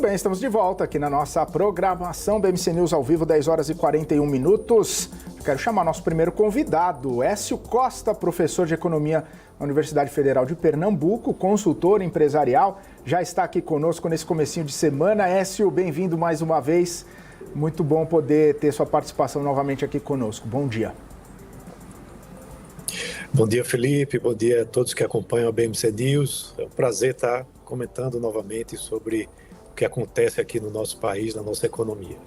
bem, estamos de volta aqui na nossa programação BMC News ao vivo, 10 horas e 41 minutos. Eu quero chamar nosso primeiro convidado, Écio Costa, professor de Economia na Universidade Federal de Pernambuco, consultor empresarial, já está aqui conosco nesse comecinho de semana. Écio, bem-vindo mais uma vez. Muito bom poder ter sua participação novamente aqui conosco. Bom dia. Bom dia, Felipe. Bom dia a todos que acompanham a BMC News. É um prazer estar comentando novamente sobre o que acontece aqui no nosso país, na nossa economia.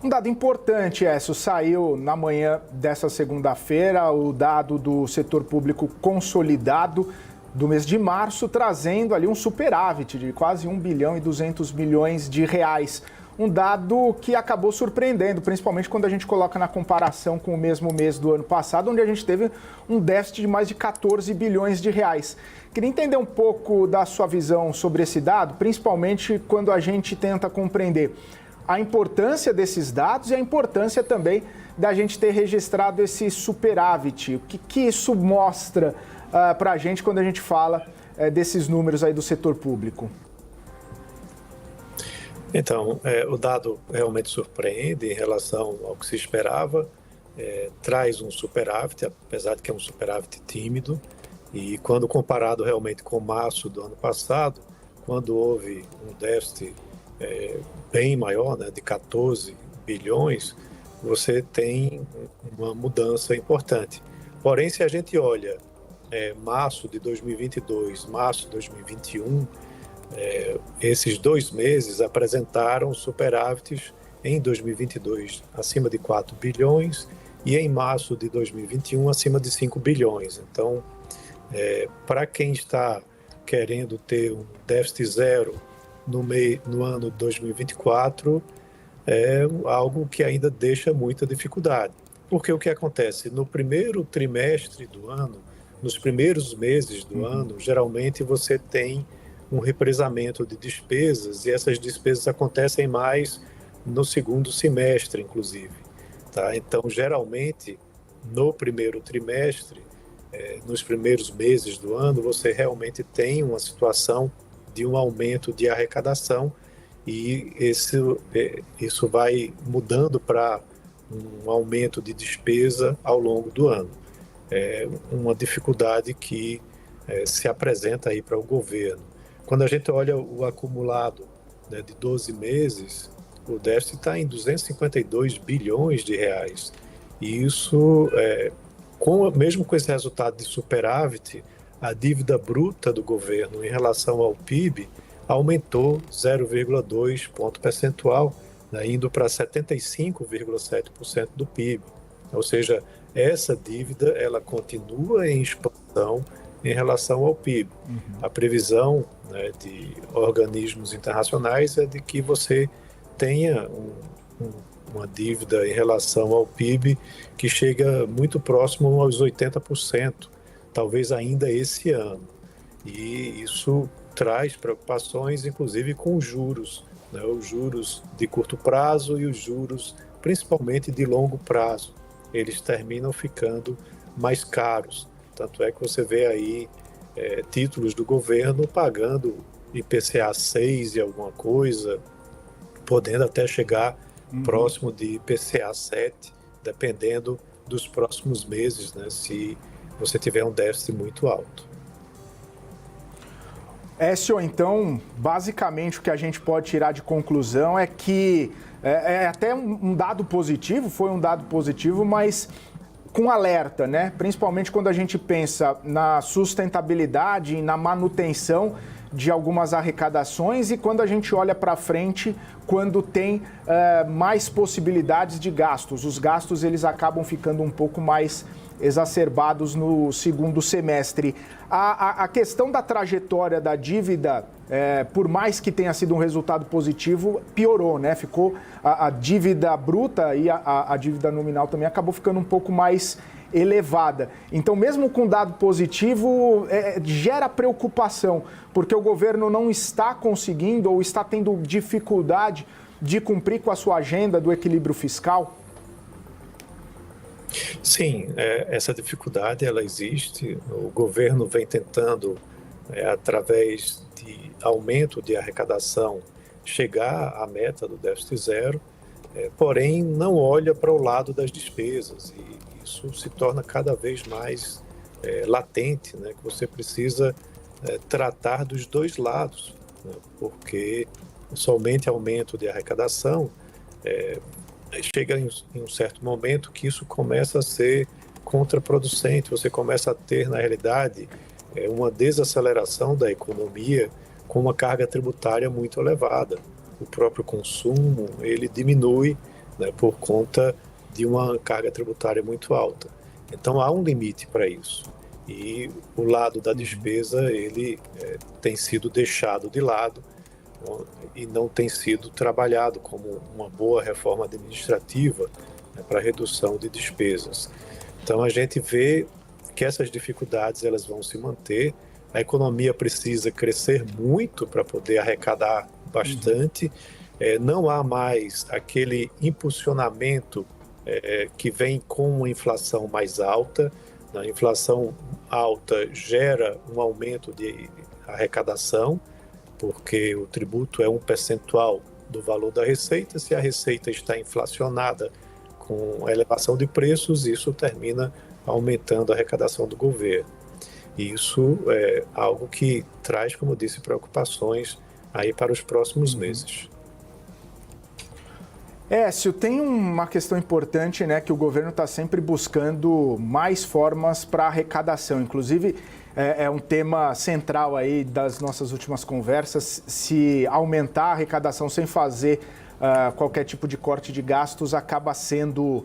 Um dado importante, Écio, saiu na manhã dessa segunda-feira, o dado do setor público consolidado do mês de março, trazendo ali um superávit de quase 1 bilhão e 200 milhões de reais. Um dado que acabou surpreendendo, principalmente quando a gente coloca na comparação com o mesmo mês do ano passado, onde a gente teve um déficit de mais de 14 bilhões de reais. Queria entender um pouco da sua visão sobre esse dado, principalmente quando a gente tenta compreender a importância desses dados e a importância também da gente ter registrado esse superávit. O que isso mostra para a gente quando a gente fala desses números aí do setor público? Então, o dado realmente surpreende em relação ao que se esperava, traz um superávit, apesar de que é um superávit tímido, e quando comparado realmente com março do ano passado, quando houve um déficit bem maior, né, de 14 bilhões, você tem uma mudança importante. Porém, se a gente olha março de 2022, março de 2021, esses 2 meses apresentaram superávites em 2022 acima de 4 bilhões e em março de 2021 acima de 5 bilhões. Então, para quem está querendo ter um déficit zero no ano de 2024, é algo que ainda deixa muita dificuldade. Porque o que acontece? No primeiro trimestre do ano, nos primeiros meses do ano, geralmente você tem um represamento de despesas e essas despesas acontecem mais no segundo semestre, inclusive. Tá? Então, geralmente, no primeiro trimestre, nos primeiros meses do ano, você realmente tem uma situação de um aumento de arrecadação e isso vai mudando para um aumento de despesa ao longo do ano. É uma dificuldade que se apresenta aí para o governo. Quando a gente olha o acumulado, né, de 12 meses, o déficit está em 252 bilhões de reais. E isso, mesmo com esse resultado de superávit, a dívida bruta do governo em relação ao PIB aumentou 0,2 ponto percentual, né, indo para 75,7% do PIB. Ou seja, essa dívida ela continua em expansão em relação ao PIB. A previsão, né, de organismos internacionais é de que você tenha uma dívida em relação ao PIB que chega muito próximo aos 80%, talvez ainda esse ano. E isso traz preocupações, inclusive com os juros, né, os juros de curto prazo e os juros, principalmente de longo prazo. Eles terminam ficando mais caros. Tanto é que você vê aí títulos do governo pagando IPCA 6 e alguma coisa, podendo até chegar próximo de IPCA 7, dependendo dos próximos meses, né, se você tiver um déficit muito alto. Écio, então, basicamente o que a gente pode tirar de conclusão é que é até um dado positivo, foi um dado positivo, mas com alerta, né? Principalmente quando a gente pensa na sustentabilidade e na manutenção de algumas arrecadações e quando a gente olha para frente, quando tem mais possibilidades de gastos. Os gastos eles acabam ficando um pouco mais exacerbados no segundo semestre. A questão da trajetória da dívida, por mais que tenha sido um resultado positivo, piorou, né? Ficou a dívida bruta e a dívida nominal também acabou ficando um pouco mais elevada. Então, mesmo com dado positivo, gera preocupação, porque o governo não está conseguindo ou está tendo dificuldade de cumprir com a sua agenda do equilíbrio fiscal? Sim, essa dificuldade ela existe. O governo vem tentando através de aumento de arrecadação, chegar à meta do déficit zero, porém não olha para o lado das despesas, e isso se torna cada vez mais latente, né, que você precisa tratar dos dois lados, né, porque somente aumento de arrecadação chega em um certo momento que isso começa a ser contraproducente, você começa a ter, na realidade, uma desaceleração da economia com uma carga tributária muito elevada. O próprio consumo, ele diminui, né, por conta de uma carga tributária muito alta. Então, há um limite para isso. E o lado da despesa, ele tem sido deixado de lado e não tem sido trabalhado como uma boa reforma administrativa, né, para redução de despesas. Então, a gente vê que essas dificuldades elas vão se manter. A economia precisa crescer muito para poder arrecadar bastante. Não há mais aquele impulsionamento que vem com uma inflação mais alta. A inflação alta gera um aumento de arrecadação, porque o tributo é um percentual do valor da receita. Se a receita está inflacionada com a elevação de preços, isso termina aumentando a arrecadação do governo. E isso é algo que traz, como eu disse, preocupações aí para os próximos meses. Écio, tem uma questão importante, né, que o governo está sempre buscando mais formas para arrecadação. Inclusive, é um tema central aí das nossas últimas conversas, se aumentar a arrecadação sem fazer qualquer tipo de corte de gastos acaba sendo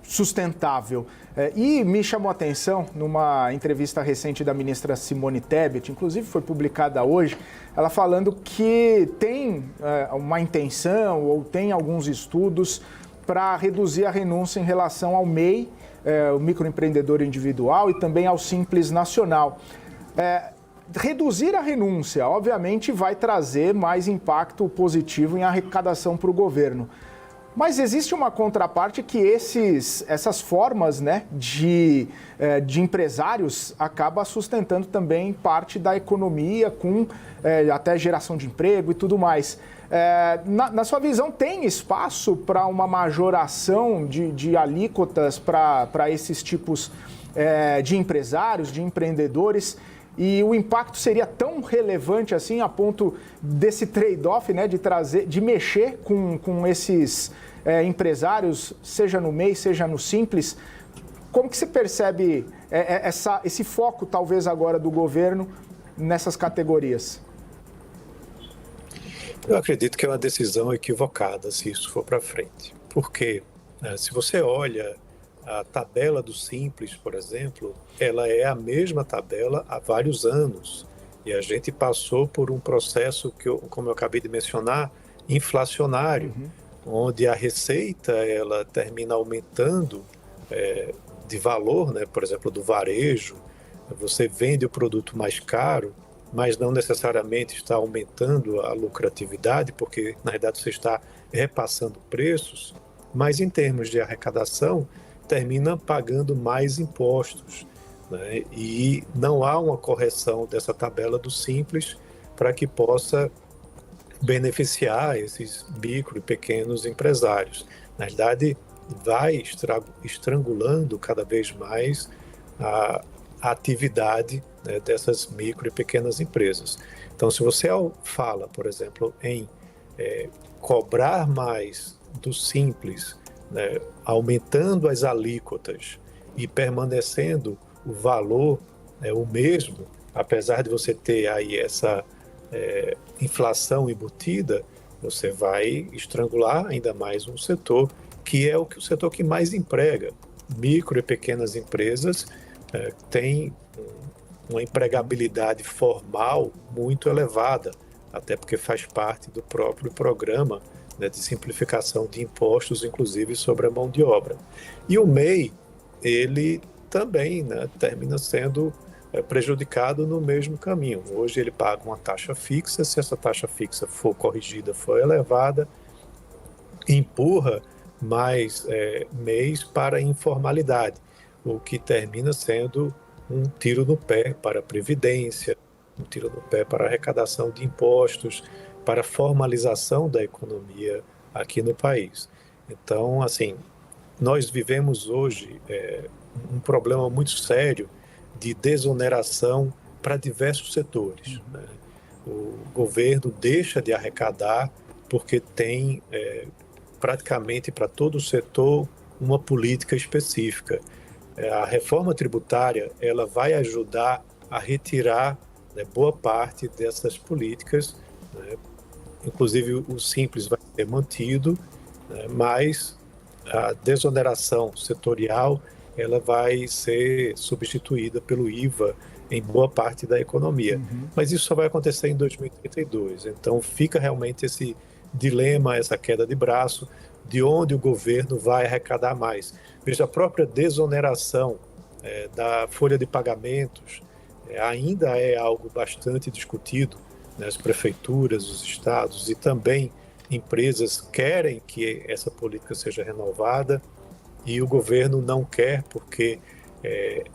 sustentável. E me chamou a atenção, numa entrevista recente da ministra Simone Tebet, inclusive foi publicada hoje, ela falando que tem uma intenção ou tem alguns estudos para reduzir a renúncia em relação ao MEI, o microempreendedor individual, e também ao Simples Nacional. Reduzir a renúncia, obviamente, vai trazer mais impacto positivo em arrecadação para o governo. Mas existe uma contraparte que essas formas, né, de empresários acaba sustentando também parte da economia com até geração de emprego e tudo mais. Na sua visão, tem espaço para uma majoração de alíquotas para esses tipos de empresários, de empreendedores? E o impacto seria tão relevante assim a ponto desse trade-off, né, de mexer com esses empresários, seja no MEI, seja no Simples? Como que se percebe esse foco, talvez agora, do governo nessas categorias? Eu acredito que é uma decisão equivocada se isso for para frente. Porque se você olha a tabela do Simples, por exemplo, ela é a mesma tabela há vários anos. E a gente passou por um processo que, como eu acabei de mencionar, inflacionário, onde a receita ela termina aumentando de valor, né? Por exemplo, do varejo. Você vende o produto mais caro, mas não necessariamente está aumentando a lucratividade, porque, na verdade, você está repassando preços, mas em termos de arrecadação, termina pagando mais impostos, né? E não há uma correção dessa tabela do Simples para que possa beneficiar esses micro e pequenos empresários. Na verdade, vai estrangulando cada vez mais a atividade, né, dessas micro e pequenas empresas. Então, se você fala, por exemplo, em cobrar mais do Simples, né, aumentando as alíquotas e permanecendo o valor o mesmo, apesar de você ter aí essa inflação embutida, você vai estrangular ainda mais um setor que é o setor que mais emprega. Micro e pequenas empresas têm uma empregabilidade formal muito elevada, até porque faz parte do próprio programa, né, de simplificação de impostos, inclusive sobre a mão de obra. E o MEI, ele também, né, termina sendo prejudicado no mesmo caminho. Hoje ele paga uma taxa fixa, se essa taxa fixa for corrigida, for elevada, empurra mais MEIs para a informalidade, o que termina sendo um tiro no pé para a Previdência, um tiro no pé para a arrecadação de impostos, para a formalização da economia aqui no país. Então, assim, nós vivemos hoje um problema muito sério de desoneração para diversos setores, né? O governo deixa de arrecadar porque tem praticamente para todo o setor uma política específica. A reforma tributária ela vai ajudar a retirar, né, boa parte dessas políticas, né? Inclusive o Simples vai ser mantido, né, mas a desoneração setorial ela vai ser substituída pelo IVA em boa parte da economia. Mas isso só vai acontecer em 2032. Então fica realmente esse dilema, essa queda de braço, de onde o governo vai arrecadar mais. Veja, a própria desoneração da folha de pagamentos ainda é algo bastante discutido, né? As prefeituras, os estados e também empresas querem que essa política seja renovada e o governo não quer porque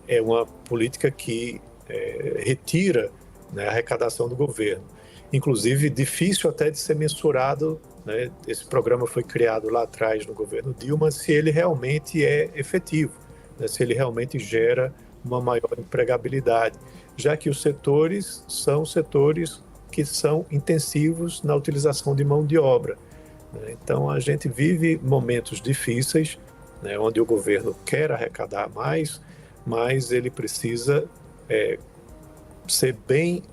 é uma política que retira, né, a arrecadação do governo. Inclusive, difícil até de ser mensurado, né? Esse programa foi criado lá atrás no governo Dilma, se ele realmente é efetivo, né? Se ele realmente gera uma maior empregabilidade, já que os setores são setores que são intensivos na utilização de mão de obra, né? Então, a gente vive momentos difíceis, né, onde o governo quer arrecadar mais, mas ele precisa ser bem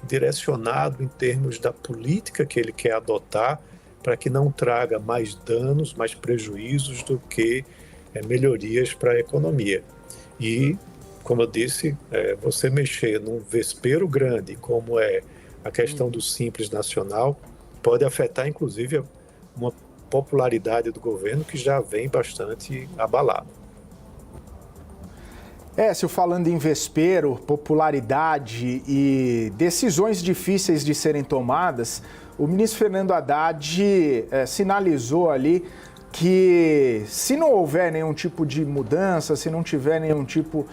direcionado em termos da política que ele quer adotar para que não traga mais danos, mais prejuízos do que melhorias para a economia. E, como eu disse, você mexer num vespeiro grande, como é a questão do Simples Nacional, pode afetar, inclusive, uma popularidade do governo que já vem bastante abalada. Écio, falando em vespeiro, popularidade e decisões difíceis de serem tomadas, o ministro Fernando Haddad sinalizou ali que se não houver nenhum tipo de mudança, se não tiver nenhum tipo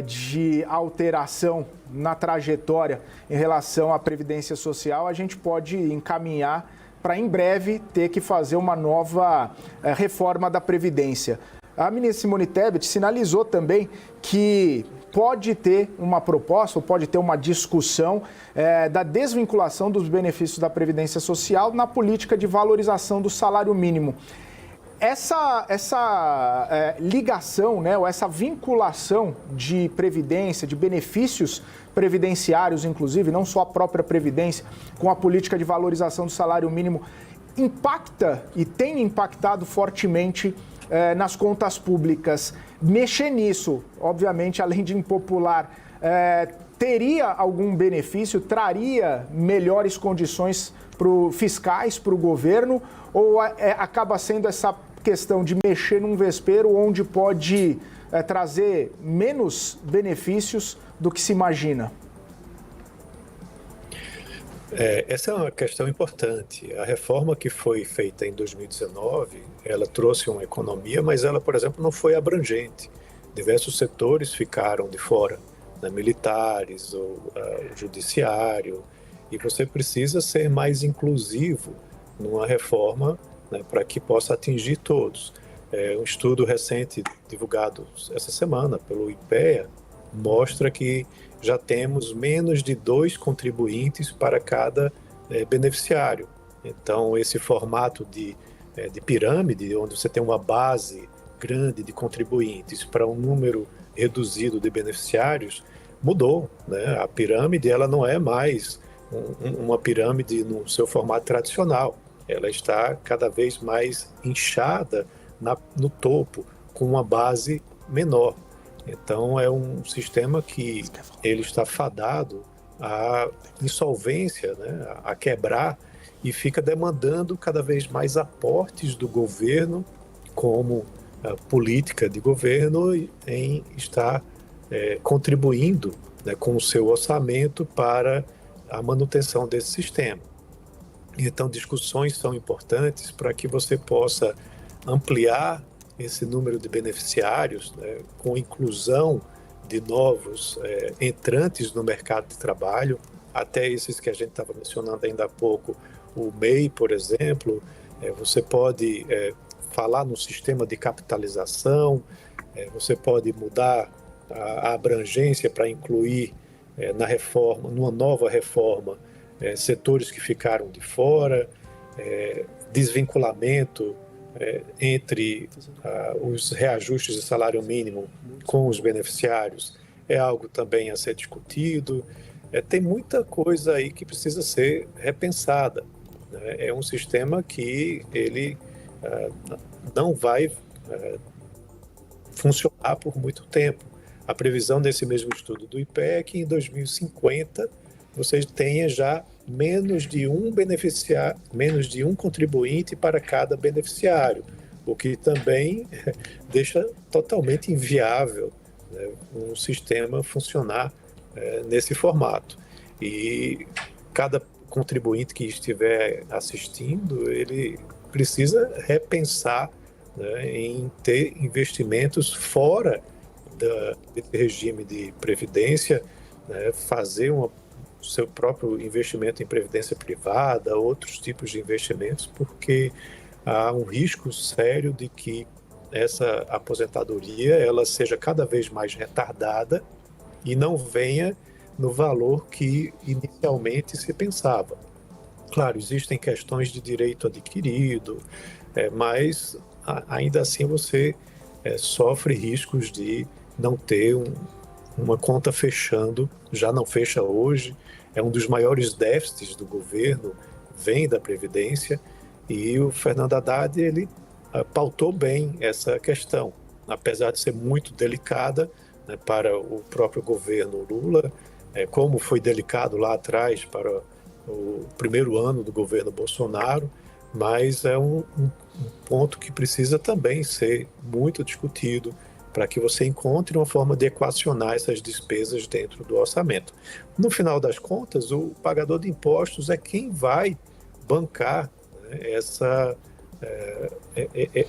de alteração na trajetória em relação à Previdência Social, a gente pode encaminhar para em breve ter que fazer uma nova reforma da Previdência. A ministra Simone Tebet sinalizou também que pode ter uma proposta, ou pode ter uma discussão da desvinculação dos benefícios da Previdência Social na política de valorização do salário mínimo. Essa ligação, né, ou essa vinculação de previdência, de benefícios previdenciários, inclusive, não só a própria Previdência, com a política de valorização do salário mínimo, impacta e tem impactado fortemente nas contas públicas. Mexer nisso, obviamente, além de impopular, teria algum benefício, traria melhores condições fiscais para o governo, ou acaba sendo essa questão de mexer num vespeiro onde pode trazer menos benefícios do que se imagina? Essa é uma questão importante. A reforma que foi feita em 2019, ela trouxe uma economia, mas ela, por exemplo, não foi abrangente. Diversos setores ficaram de fora, né? Militares, o judiciário, e você precisa ser mais inclusivo numa reforma, né, para que possa atingir todos. Um estudo recente divulgado essa semana pelo IPEA mostra que já temos menos de 2 contribuintes para cada beneficiário. Então, esse formato de pirâmide, onde você tem uma base grande de contribuintes para um número reduzido de beneficiários, mudou, né? A pirâmide ela não é mais uma pirâmide no seu formato tradicional. Ela está cada vez mais inchada no topo, com uma base menor. Então, é um sistema que ele está fadado à insolvência, né, a quebrar, e fica demandando cada vez mais aportes do governo, como a política de governo, em estar contribuindo, né, com o seu orçamento para a manutenção desse sistema. Então, discussões são importantes para que você possa ampliar esse número de beneficiários, né, com inclusão de novos entrantes no mercado de trabalho, até esses que a gente estava mencionando ainda há pouco, o MEI, por exemplo. Você pode falar no sistema de capitalização, você pode mudar a abrangência para incluir na reforma, numa nova reforma, setores que ficaram de fora, desvinculamento entre os reajustes de salário mínimo com os beneficiários é algo também a ser discutido. Tem muita coisa aí que precisa ser repensada, né? É um sistema que ele não vai funcionar por muito tempo. A previsão desse mesmo estudo do IPE é que em 2050 você tenha já menos de um contribuinte para cada beneficiário, o que também deixa totalmente inviável, né, um sistema funcionar nesse formato. E cada contribuinte que estiver assistindo, ele precisa repensar, né, em ter investimentos fora desse regime de previdência, né, fazer seu próprio investimento em previdência privada, outros tipos de investimentos, porque há um risco sério de que essa aposentadoria ela seja cada vez mais retardada e não venha no valor que inicialmente se pensava. Claro, existem questões de direito adquirido, mas ainda assim você sofre riscos de não ter uma conta fechando, já não fecha hoje, é um dos maiores déficits do governo, vem da Previdência, e o Fernando Haddad, ele pautou bem essa questão, apesar de ser muito delicada, né, para o próprio governo Lula, como foi delicado lá atrás para o primeiro ano do governo Bolsonaro, mas é um ponto que precisa também ser muito discutido, para que você encontre uma forma de equacionar essas despesas dentro do orçamento. No final das contas, o pagador de impostos é quem vai bancar, né,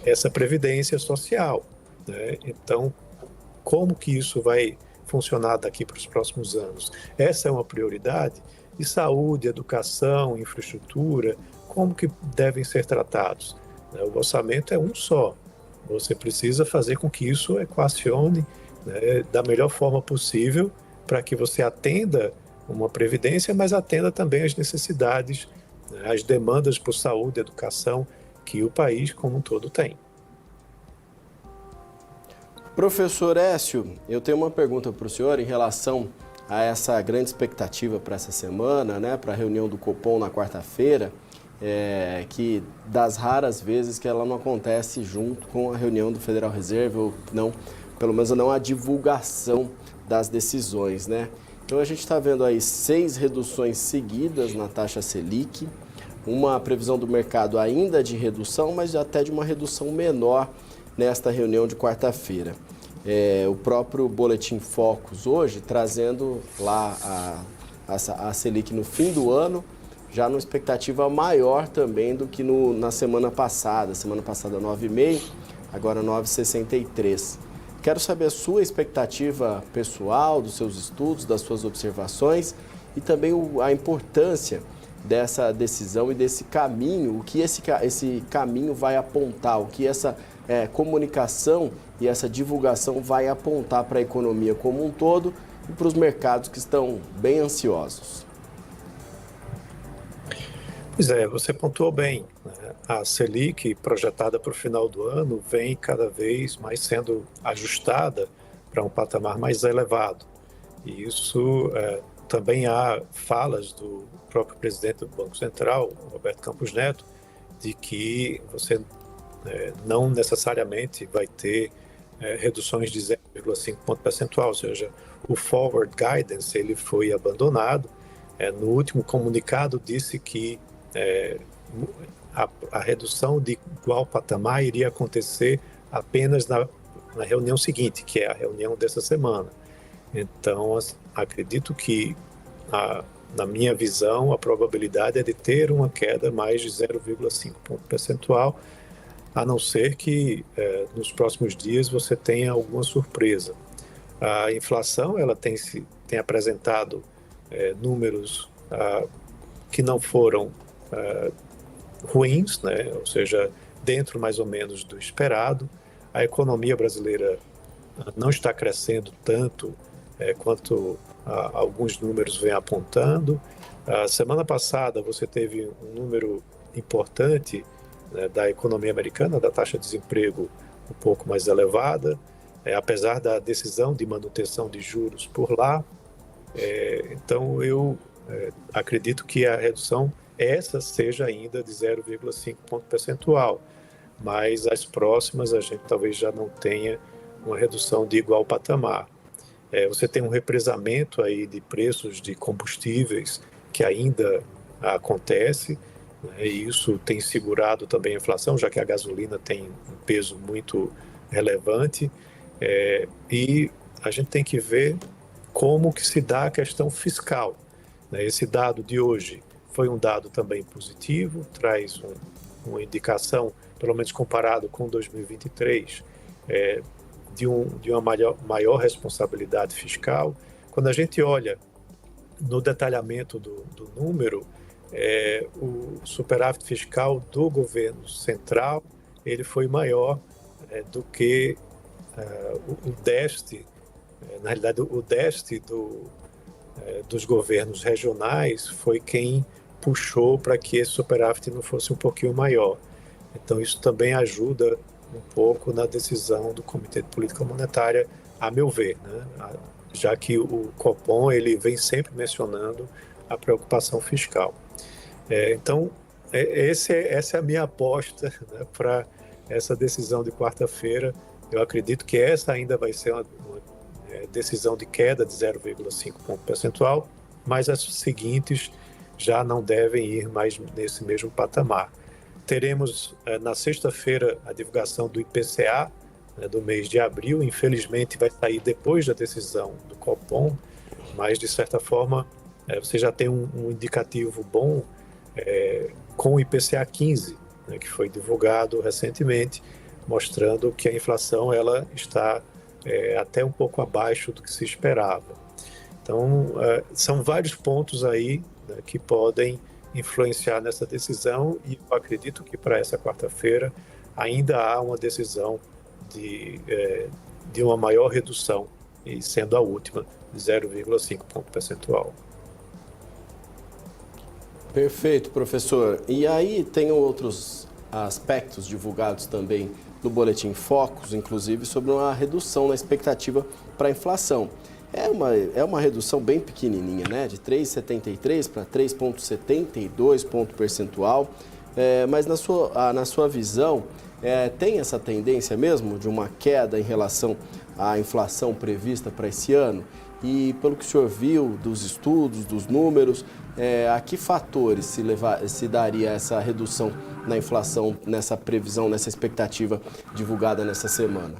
essa previdência social, né? Então, como que isso vai funcionar daqui para os próximos anos? Essa é uma prioridade. E saúde, educação, infraestrutura, como que devem ser tratados? O orçamento é um só. Você precisa fazer com que isso equacione, né, da melhor forma possível para que você atenda uma previdência, mas atenda também as necessidades, né, as demandas por saúde e educação que o país como um todo tem. Professor Écio, eu tenho uma pergunta para o senhor em relação a essa grande expectativa para essa semana, né, para a reunião do Copom na quarta-feira, que das raras vezes que ela não acontece junto com a reunião do Federal Reserve, ou não, pelo menos não a divulgação das decisões, né? Então a gente está vendo aí 6 reduções seguidas na taxa Selic, uma previsão do mercado ainda de redução, mas até de uma redução menor nesta reunião de quarta-feira. O próprio Boletim Focus hoje trazendo lá a Selic no fim do ano, já numa expectativa maior também do que na semana passada 9,5, agora 9,63. Quero saber a sua expectativa pessoal, dos seus estudos, das suas observações e também a importância dessa decisão e desse caminho, o que esse caminho vai apontar, o que essa comunicação e essa divulgação vai apontar para a economia como um todo e para os mercados que estão bem ansiosos. Pois é, você pontuou bem, né? A Selic, projetada para o final do ano, vem cada vez mais sendo ajustada para um patamar mais elevado. E isso também há falas do próprio presidente do Banco Central, Roberto Campos Neto, de que você não necessariamente vai ter reduções de 0,5 ponto percentual, ou seja, o forward guidance ele foi abandonado. No último comunicado disse que a redução de igual patamar iria acontecer apenas na reunião seguinte, que é a reunião dessa semana. Então, acredito que, na minha visão, a probabilidade é de ter uma queda mais de 0,5 ponto percentual, a não ser que nos próximos dias você tenha alguma surpresa. A inflação ela tem apresentado números que não foram ruins, né? Ou seja, dentro mais ou menos do esperado. A economia brasileira não está crescendo tanto quanto alguns números vêm apontando. A semana passada você teve um número importante, né, da economia americana, da taxa de desemprego um pouco mais elevada, apesar da decisão de manutenção de juros por lá. Então eu acredito que a redução essa seja ainda de 0,5 ponto percentual, mas as próximas a gente talvez já não tenha uma redução de igual patamar. Você tem um represamento aí de preços de combustíveis que ainda acontece, né, e isso tem segurado também a inflação, já que a gasolina tem um peso muito relevante, e a gente tem que ver como que se dá a questão fiscal, né? Esse dado de hoje foi um dado também positivo, traz uma indicação, pelo menos comparado com 2023, de uma maior responsabilidade fiscal. Quando a gente olha no detalhamento do número, o superávit fiscal do governo central ele foi maior do que o déficit. Na realidade, o déficit dos governos regionais foi quem puxou para que esse superávit não fosse um pouquinho maior. Então, isso também ajuda um pouco na decisão do Comitê de Política Monetária, a meu ver, né? Já que o Copom ele vem sempre mencionando a preocupação fiscal. Então, essa é a minha aposta, né, para essa decisão de quarta-feira. Eu acredito que essa ainda vai ser uma decisão de queda de 0,5 ponto percentual, mas as seguintes já não devem ir mais nesse mesmo patamar. Teremos na sexta-feira a divulgação do IPCA, né, do mês de abril. Infelizmente vai sair depois da decisão do Copom, mas de certa forma você já tem um indicativo bom com o IPCA 15, né, que foi divulgado recentemente, mostrando que a inflação ela está até um pouco abaixo do que se esperava. Então, são vários pontos aí, né, que podem influenciar nessa decisão, e eu acredito que para essa quarta-feira ainda há uma decisão de uma maior redução, e sendo a última de 0,5 ponto percentual. Perfeito, professor. E aí tem outros aspectos divulgados também no Boletim Focus, inclusive sobre uma redução na expectativa para a inflação. É uma redução bem pequenininha, né? De 3,73 para 3,72 ponto percentual. Mas na sua visão, tem essa tendência mesmo de uma queda em relação à inflação prevista para esse ano? E pelo que o senhor viu dos estudos, dos números, a que fatores se daria essa redução na inflação, nessa previsão, nessa expectativa divulgada nessa semana?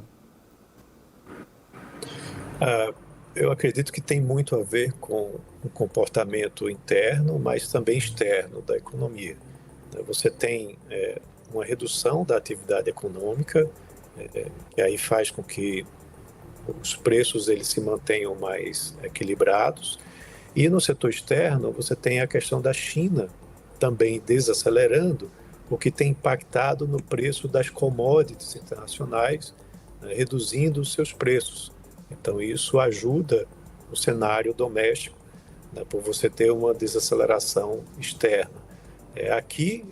Eu acredito que tem muito a ver com o comportamento interno, mas também externo da economia. Você tem uma redução da atividade econômica, que aí faz com que os preços eles se mantenham mais equilibrados. E no setor externo, você tem a questão da China também desacelerando, o que tem impactado no preço das commodities internacionais, né, reduzindo os seus preços. Então, isso ajuda o cenário doméstico, né, por você ter uma desaceleração externa. Aqui,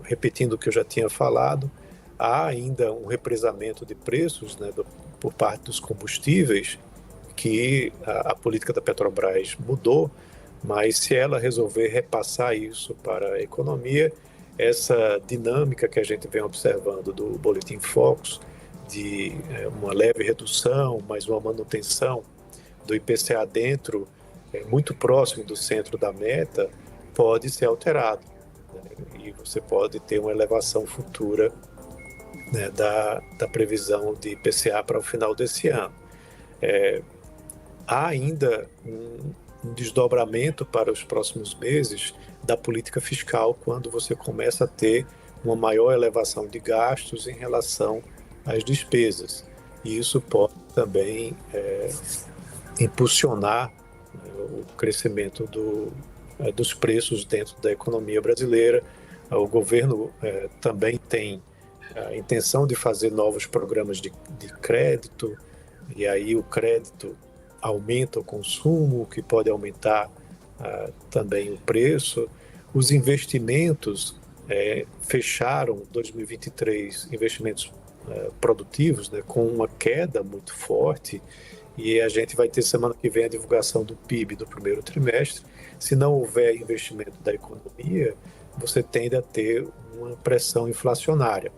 repetindo o que eu já tinha falado, há ainda um represamento de preços, né, por parte dos combustíveis, que a política da Petrobras mudou, mas se ela resolver repassar isso para a economia, essa dinâmica que a gente vem observando do Boletim Focus, de uma leve redução, mas uma manutenção do IPCA dentro, muito próximo do centro da meta, pode ser alterado, né? E você pode ter uma elevação futura, né, da previsão de IPCA para o final desse ano. Há ainda um desdobramento para os próximos meses da política fiscal, quando você começa a ter uma maior elevação de gastos em relação às despesas. e isso pode também impulsionar, né, o crescimento dos preços dentro da economia brasileira. O governo também tem a intenção de fazer novos programas de crédito, e aí o crédito aumenta o consumo, o que pode aumentar também o preço. Os investimentos fecharam 2023, investimentos produtivos, né, com uma queda muito forte, e a gente vai ter semana que vem a divulgação do PIB do primeiro trimestre. Se não houver investimento da economia, você tende a ter uma pressão inflacionária.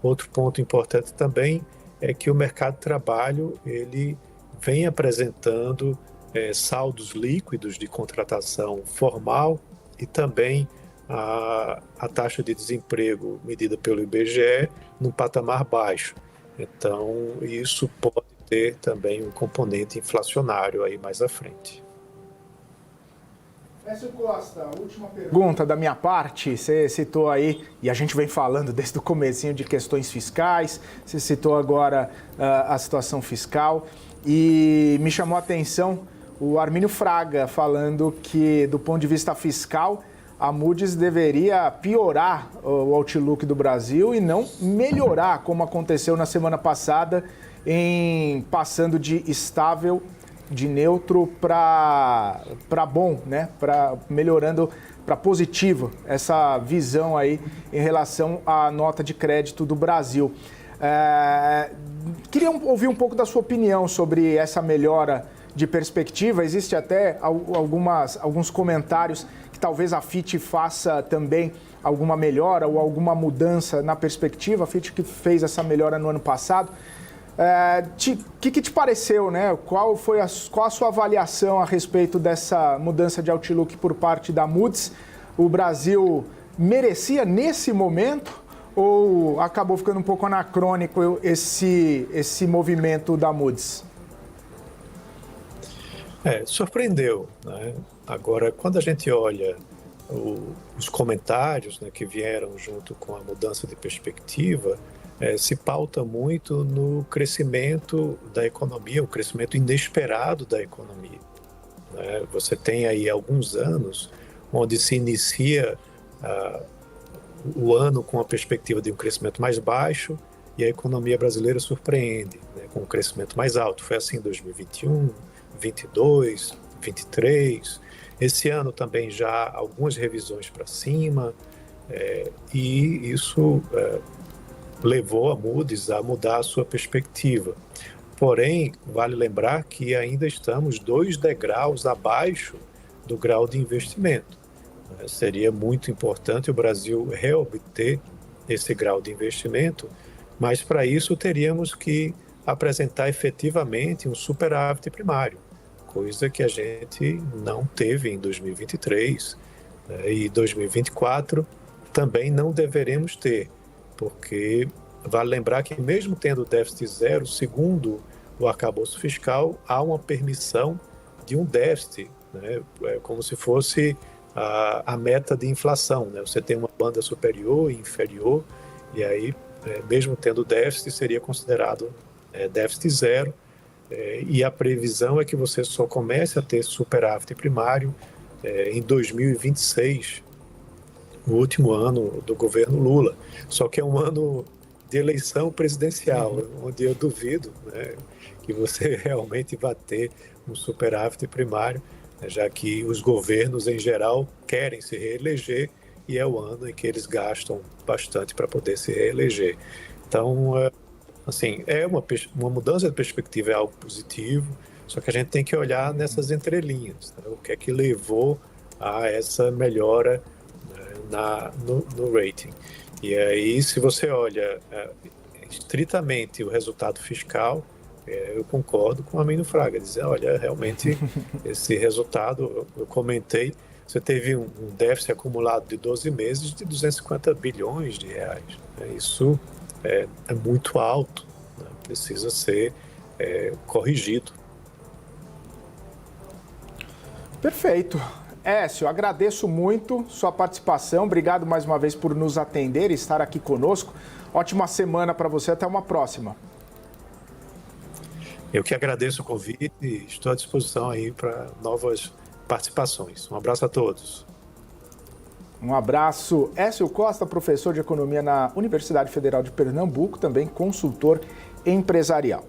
Outro ponto importante também é que o mercado de trabalho ele vem apresentando saldos líquidos de contratação formal, e também a taxa de desemprego medida pelo IBGE num patamar baixo. Então, isso pode ter também um componente inflacionário aí mais à frente. Écio Costa, última pergunta da minha parte. Você citou aí, e a gente vem falando desde o comecinho de questões fiscais, você citou agora a situação fiscal, e me chamou a atenção o Armínio Fraga falando que, do ponto de vista fiscal, a Moody's deveria piorar o outlook do Brasil e não melhorar, como aconteceu na semana passada, em passando de estável, de neutro para bom, né? Melhorando para positivo essa visão aí em relação à nota de crédito do Brasil. Queria ouvir um pouco da sua opinião sobre essa melhora de perspectiva. Existe até alguns comentários que talvez a Fitch faça também alguma melhora ou alguma mudança na perspectiva. A Fitch que fez essa melhora no ano passado. Que te pareceu, né? Qual a sua avaliação a respeito dessa mudança de outlook por parte da Moody's? O Brasil merecia nesse momento ou acabou ficando um pouco anacrônico esse movimento da Moody's? Surpreendeu, né? Agora, quando a gente olha os comentários, né, que vieram junto com a mudança de perspectiva, se pauta muito no crescimento da economia, o crescimento inesperado da economia, né? Você tem aí alguns anos onde se inicia o ano com a perspectiva de um crescimento mais baixo e a economia brasileira surpreende, né, com um crescimento mais alto. Foi assim em 2021, 22, 23. Esse ano também já algumas revisões para cima, e isso levou a Moody's a mudar a sua perspectiva. Porém, vale lembrar que ainda estamos 2 degraus abaixo do grau de investimento. Seria muito importante o Brasil reobter esse grau de investimento, mas para isso teríamos que apresentar efetivamente um superávit primário, coisa que a gente não teve em 2023, e 2024 também não deveremos ter, porque vale lembrar que mesmo tendo déficit zero, segundo o arcabouço fiscal, há uma permissão de um déficit, né? É como se fosse a meta de inflação, né? Você tem uma banda superior e inferior, e aí, mesmo tendo déficit, seria considerado déficit zero, e a previsão é que você só comece a ter superávit primário em 2026, o último ano do governo Lula. Só que é um ano de eleição presidencial, onde eu duvido, né, que você realmente vai ter um superávit primário, né, já que os governos, em geral, querem se reeleger e é o ano em que eles gastam bastante para poder se reeleger. Então, assim, uma mudança de perspectiva, é algo positivo, só que a gente tem que olhar nessas entrelinhas, né, o que é que levou a essa melhora no rating. E aí, se você olha estritamente o resultado fiscal, eu concordo com o Armínio Fraga, dizer, olha, realmente esse resultado, eu comentei, você teve um déficit acumulado de 12 meses de 250 bilhões de reais. Isso é muito alto, né? Precisa ser corrigido. Perfeito. Écio, agradeço muito sua participação. Obrigado mais uma vez por nos atender e estar aqui conosco. Ótima semana para você. Até uma próxima. Eu que agradeço o convite e estou à disposição aí para novas participações. Um abraço a todos. Um abraço. Écio Costa, professor de Economia na Universidade Federal de Pernambuco, também consultor empresarial.